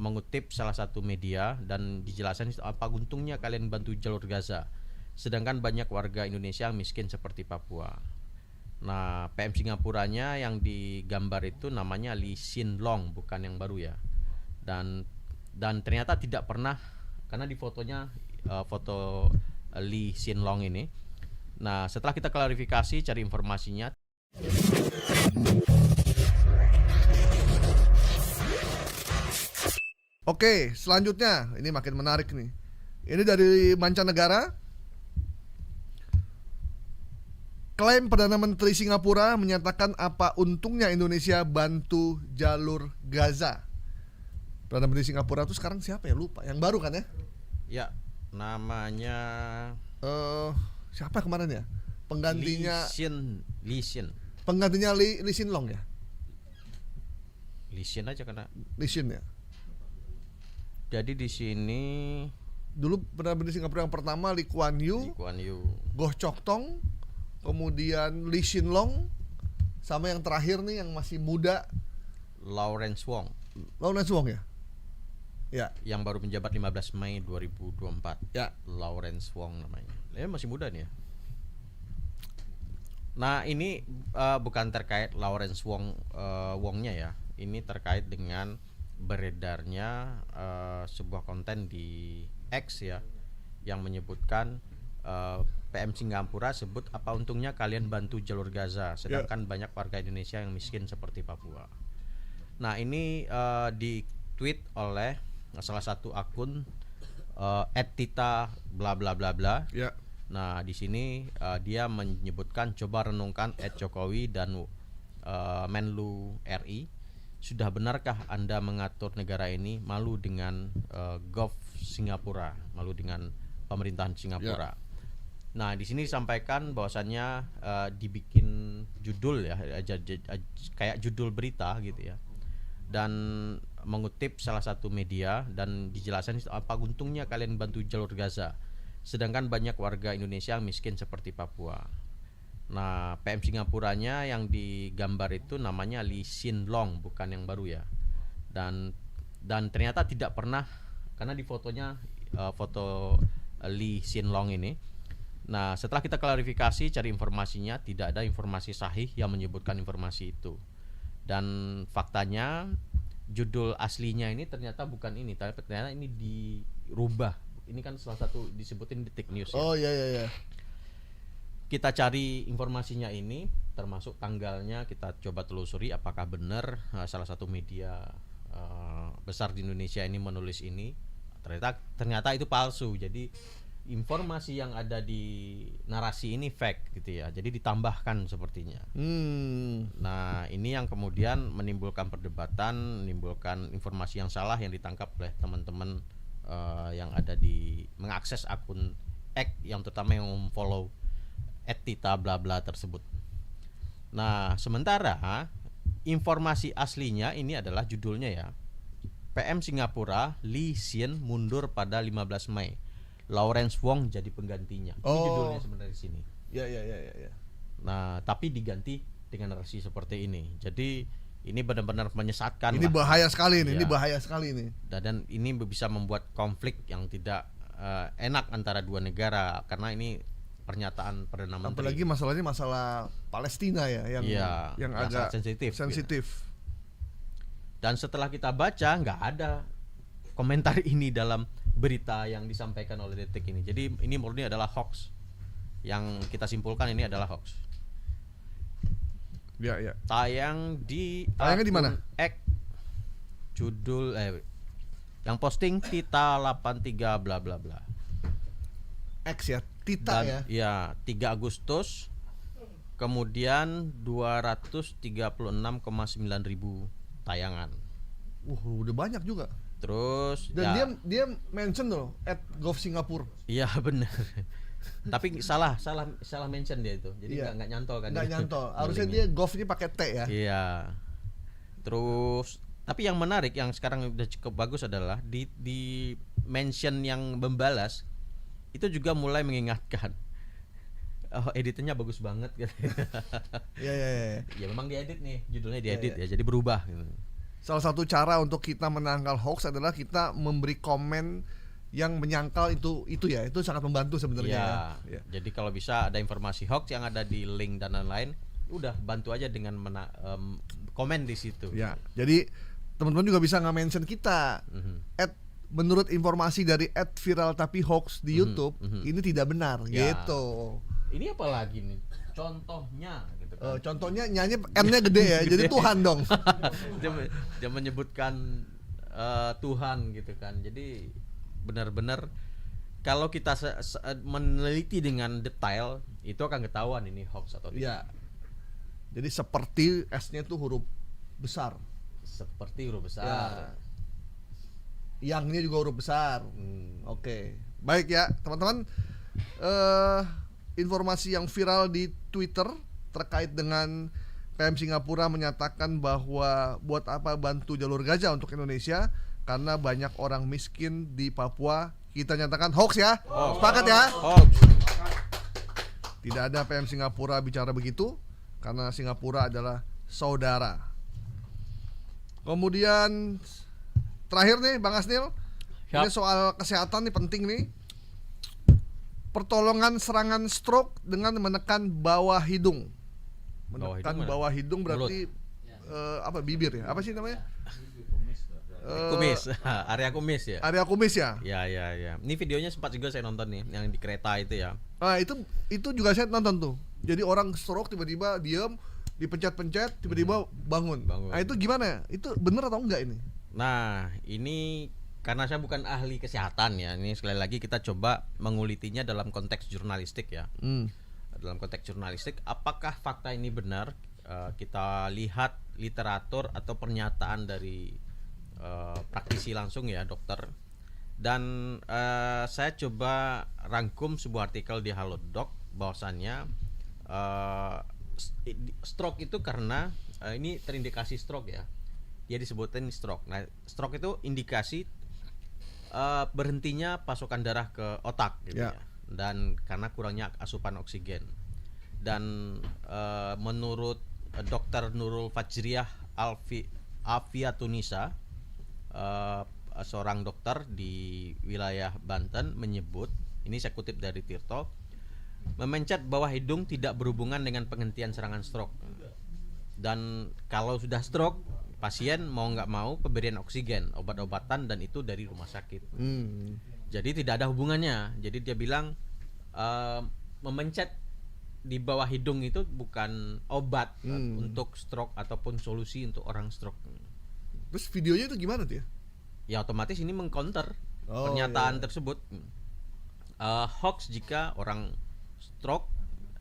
mengutip salah satu media dan dijelaskan apa untungnya kalian bantu jalur Gaza, sedangkan banyak warga Indonesia yang miskin seperti Papua. Nah, PM Singapuranya yang digambar itu namanya Lee Hsien Loong, bukan yang baru ya. Dan ternyata tidak pernah, karena di fotonya foto Lee Hsien Loong ini. Nah, setelah kita klarifikasi cari informasinya. Oke, selanjutnya ini makin menarik nih. Ini dari mancanegara. Klaim Perdana Menteri Singapura menyatakan apa untungnya Indonesia bantu jalur Gaza. Perdana Menteri Singapura itu sekarang siapa ya? Lupa. Yang baru kan ya? Ya, namanya siapa kemarin ya? Penggantinya Lee Hsien. Penggantinya Lee Hsien Loong ya? Lee Hsien aja karena. Lee Hsien ya. Jadi di sini dulu Perdana Menteri Singapura yang pertama Lee Kuan Yew, Goh Chok Tong, kemudian Lee Hsien Loong, sama yang terakhir nih yang masih muda, Lawrence Wong. Lawrence Wong ya? Ya. Yang baru menjabat 15 Mei 2024. Ya. Lawrence Wong namanya. Masih muda nih ya. Nah, ini bukan terkait Lawrence Wong Wongnya ya. Ini terkait dengan beredarnya sebuah konten di X ya, yang menyebutkan PM Singapura sebut apa untungnya kalian bantu jalur Gaza, sedangkan banyak warga Indonesia yang miskin seperti Papua. Nah, ini di-tweet oleh salah satu akun @tita bla bla bla bla. Ya. Nah, di sini dia menyebutkan coba renungkan Jokowi dan Menlu RI, sudah benarkah Anda mengatur negara ini malu dengan Gov Singapura, malu dengan pemerintahan Singapura. Nah, di sini disampaikan bahwasannya dibikin judul ya, kayak judul berita gitu ya. Dan mengutip salah satu media dan dijelaskan apa untungnya kalian bantu jalur Gaza, sedangkan banyak warga Indonesia yang miskin seperti Papua. Nah, PM Singapuranya yang digambar itu namanya Lee Hsien Loong, bukan yang baru ya. Dan ternyata tidak pernah, karena di fotonya foto Lee Hsien Loong ini. Nah, setelah kita klarifikasi cari informasinya, tidak ada informasi sahih yang menyebutkan informasi itu. Dan faktanya judul aslinya ini ternyata bukan ini, tapi ternyata ini dirubah. Ini kan salah satu disebutin Detik News ya. Oh iya. Kita cari informasinya ini, termasuk tanggalnya kita coba telusuri apakah benar salah satu media besar di Indonesia ini menulis ini. Ternyata itu palsu. Jadi informasi yang ada di narasi ini fake gitu ya. Jadi ditambahkan sepertinya. Nah, ini yang kemudian menimbulkan perdebatan, menimbulkan informasi yang salah yang ditangkap oleh teman-teman yang ada di mengakses akun X, yang terutama yang follow @tita bla bla tersebut. Nah, sementara informasi aslinya ini adalah judulnya ya, PM Singapura Lee Hsien mundur pada 15 Mei, Lawrence Wong jadi penggantinya. Ini judulnya sebenarnya di sini. Ya. Nah, tapi diganti dengan narasi seperti ini. Jadi ini benar-benar menyesatkan. Ini bahaya sekali nih, ya. Ini bahaya sekali nih. Dan ini bisa membuat konflik yang tidak enak antara dua negara, karena ini pernyataan Perdana Menteri. Apalagi masalahnya masalah Palestina ya, yang agak sensitif. Dan setelah kita baca, nggak ada komentar ini dalam berita yang disampaikan oleh Detik ini. Jadi ini murni adalah hoax. Yang kita simpulkan ini adalah hoax. Ya. Tayangnya di mana? X, judul yang posting Tita 83 bla bla bla. X ya, Tita. Dan, ya 3 Agustus. Kemudian 236,9 ribu tayangan. Udah banyak juga. Terus dan dia mention loh @govsingapura. Iya benar. Tapi salah mention dia itu. Jadi nggak nyantol kan. Nggak nyantol. Harusnya dia gov-nya pakai T ya. Iya. Terus tapi yang menarik yang sekarang udah cukup bagus adalah di mention yang membalas itu juga mulai mengingatkan. Oh, editannya bagus banget gitu. Iya. Ya memang diedit nih, judulnya diedit ya. Jadi berubah gitu. Salah satu cara untuk kita menangkal hoax adalah kita memberi komen yang menyangkal itu ya, itu sangat membantu sebenarnya. Ya. Jadi kalau bisa ada informasi hoax yang ada di link dan lain-lain, udah bantu aja dengan komen di situ. Ya, jadi teman-teman juga bisa nge-mention kita. Menurut informasi dari @viral tapi hoax di YouTube, ini tidak benar gitu. Ini apa lagi nih? Contohnya gitu kan. Contohnya nyanyi N-nya gede ya, jadi Tuhan dong. Dia menyebutkan Tuhan gitu kan. Jadi benar-benar kalau kita meneliti dengan detail itu akan ketahuan ini hoax atau tidak. Ya. Jadi seperti S-nya tuh huruf besar. Seperti huruf besar. Ya. Yang-nya juga huruf besar. Oke. Baik ya, teman-teman. Informasi yang viral di Twitter terkait dengan PM Singapura menyatakan bahwa buat apa bantu jalur Gaza untuk Indonesia karena banyak orang miskin di Papua. Kita nyatakan hoax ya. Sepakat ya? Hoax. Tidak ada PM Singapura bicara begitu karena Singapura adalah saudara. Kemudian terakhir nih Bang Asnil, ini soal kesehatan nih penting nih. Pertolongan serangan stroke dengan menekan bawah hidung. Menekan bawah hidung berarti bibir ya? Apa sih namanya? Kumis, area kumis ya. Area kumis ya. Ya. Ini videonya sempat juga saya nonton nih, yang di kereta itu ya. Nah itu juga saya nonton tuh. Jadi orang stroke tiba-tiba diam, dipencet-pencet, tiba-tiba bangun. Nah itu gimana? Itu bener atau enggak ini? Nah ini karena saya bukan ahli kesehatan ya. Ini sekali lagi kita coba mengulitinya dalam konteks jurnalistik ya. Dalam konteks jurnalistik, apakah fakta ini benar? Kita lihat literatur atau pernyataan dari praktisi langsung ya, dokter. Dan saya coba rangkum sebuah artikel di Halodoc bahwasannya stroke itu karena ini terindikasi stroke ya. Dia disebutin stroke. Nah, stroke itu indikasi berhentinya pasokan darah ke otak gitu ya. Dan karena kurangnya asupan oksigen. Dan menurut Dr. Nurul Fajriah Afiatunisa, seorang dokter di wilayah Banten menyebut, ini saya kutip dari Tirto, memencet bawah hidung tidak berhubungan dengan penghentian serangan stroke. Dan kalau sudah stroke, pasien mau nggak mau pemberian oksigen, obat-obatan, dan itu dari rumah sakit. Jadi tidak ada hubungannya. Jadi dia bilang memencet di bawah hidung itu bukan obat untuk stroke ataupun solusi untuk orang stroke. Terus videonya itu gimana tuh ya? Ya otomatis ini mengcounter pernyataan tersebut. Hoax jika orang stroke,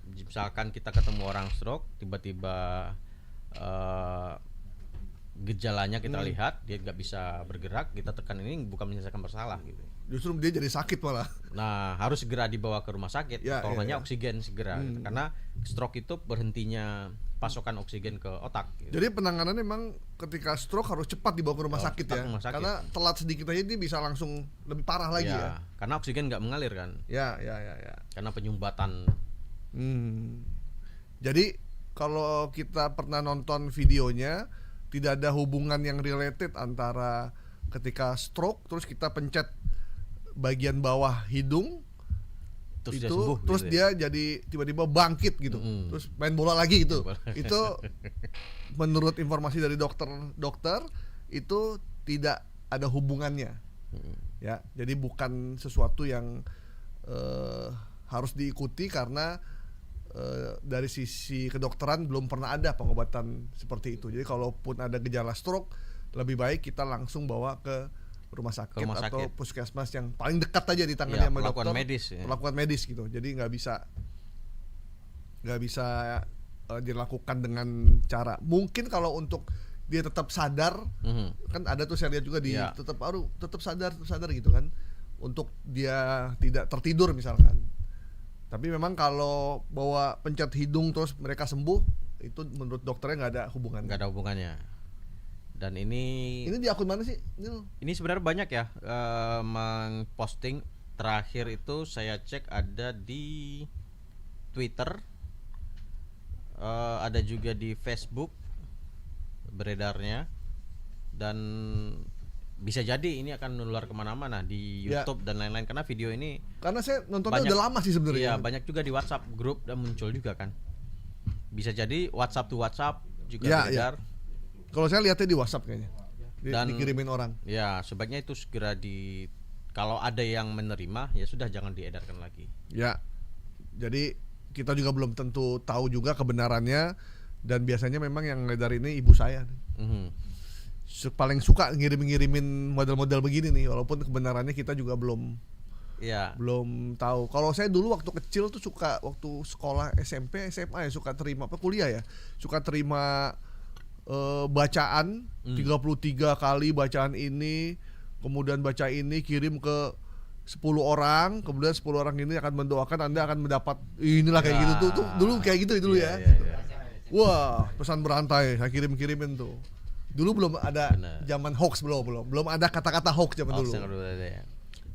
misalkan kita ketemu orang stroke, tiba-tiba gejalanya kita lihat dia nggak bisa bergerak, kita tekan, ini bukan menyelesaikan masalah gitu. Justru dia jadi sakit malah. Nah harus segera dibawa ke rumah sakit, tolongnya oksigen segera gitu. Karena stroke itu berhentinya pasokan oksigen ke otak gitu. Jadi penanganannya memang ketika stroke harus cepat dibawa ke rumah sakit ya. Karena telat sedikit aja dia bisa langsung lebih parah lagi ya. Karena oksigen nggak mengalir kan. Ya. Karena penyumbatan. Jadi kalau kita pernah nonton videonya, tidak ada hubungan yang related antara ketika stroke terus kita pencet bagian bawah hidung terus itu dia sembuh, terus gitu dia jadi tiba-tiba bangkit gitu, terus main bola lagi gitu. Itu menurut informasi dari dokter itu tidak ada hubungannya. Ya, jadi bukan sesuatu yang harus diikuti karena dari sisi kedokteran belum pernah ada pengobatan seperti itu. Jadi kalaupun ada gejala stroke, lebih baik kita langsung bawa ke rumah sakit atau puskesmas yang paling dekat aja di tangannya sama dokter. Perlakuan medis gitu. Jadi nggak bisa dilakukan dengan cara. Mungkin kalau untuk dia tetap sadar, kan ada tuh saya lihat juga di tetap sadar gitu kan, untuk dia tidak tertidur misalkan. Tapi memang kalau bawa pencet hidung terus mereka sembuh, itu menurut dokternya nggak ada hubungannya. Nggak ada hubungannya. Dan ini di akun mana sih? Ini sebenarnya banyak ya mengposting. Terakhir itu saya cek ada di Twitter, ada juga di Facebook beredarnya, dan bisa jadi ini akan menular kemana-mana di YouTube dan lain-lain, karena video ini karena saya nontonnya udah lama sih sebenarnya. Iya, banyak juga di WhatsApp grup dan muncul juga kan. Bisa jadi WhatsApp to WhatsApp juga beredar. Kalau saya lihatnya di WhatsApp kayaknya. Dan dikirimin orang. Ya, sebaiknya itu segera kalau ada yang menerima ya sudah, jangan diedarkan lagi. Ya. Jadi kita juga belum tentu tahu juga kebenarannya, dan biasanya memang yang ngedar ini ibu saya. Paling suka ngirimin model-model begini nih, walaupun kebenarannya kita juga belum tahu. Kalau saya dulu waktu kecil tuh suka, waktu sekolah SMP, SMA ya, suka terima kuliah ya, suka terima bacaan 33 kali bacaan ini, kemudian baca ini kirim ke 10 orang, kemudian 10 orang ini akan mendoakan Anda akan mendapat inilah kayak gitu tuh dulu kayak gitu dulu ya. Wah, pesan berantai saya kirim-kirimin tuh. Dulu belum ada zaman hoax, belum ada kata-kata hoax zaman dulu. Ya.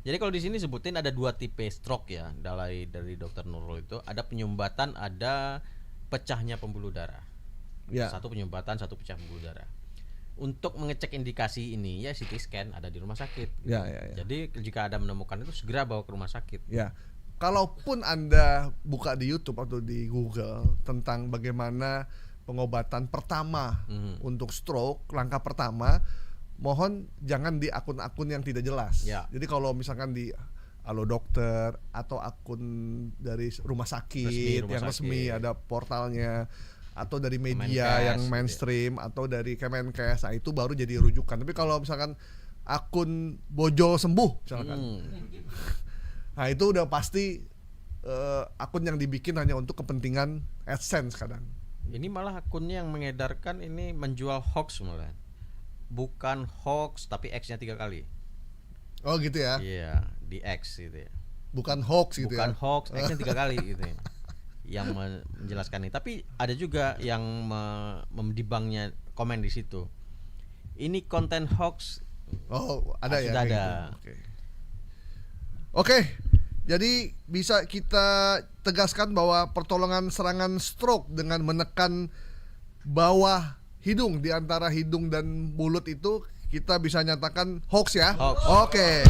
Jadi kalau di sini sebutin ada 2 tipe stroke ya, dari Dokter Nurul itu ada penyumbatan, ada pecahnya pembuluh darah. Ya. Satu penyumbatan, satu pecah pembuluh darah. Untuk mengecek indikasi ini ya CT scan ada di rumah sakit. Ya. Jadi jika ada menemukan itu segera bawa ke rumah sakit. Ya. Kalaupun Anda buka di YouTube atau di Google tentang bagaimana pengobatan pertama untuk stroke, langkah pertama, mohon jangan di akun-akun yang tidak jelas. Ya. Jadi kalau misalkan di Halo Dokter atau akun dari rumah sakit yang resmi ada portalnya, atau dari media yang mainstream atau dari Kemenkes, itu baru jadi rujukan. Tapi kalau misalkan akun Bojo Sembuh misalkan, nah itu udah pasti akun yang dibikin hanya untuk kepentingan AdSense kadang. Ini malah akunnya yang mengedarkan ini menjual hoax malah. Bukan hoax tapi X-nya 3 kali. Oh gitu ya? Iya, di X gitu ya. Bukan hoax gitu ya? Bukan hoax, X-nya 3 kali gitu ya. Yang menjelaskan ini, tapi ada juga yang dibangnya komen di situ. Ini konten hoax. Oh, ada ya. Sudah ada. Gitu. Oke. Jadi bisa kita tegaskan bahwa pertolongan serangan stroke dengan menekan bawah hidung, di antara hidung dan mulut itu kita bisa nyatakan hoax ya. Hoax. Oke.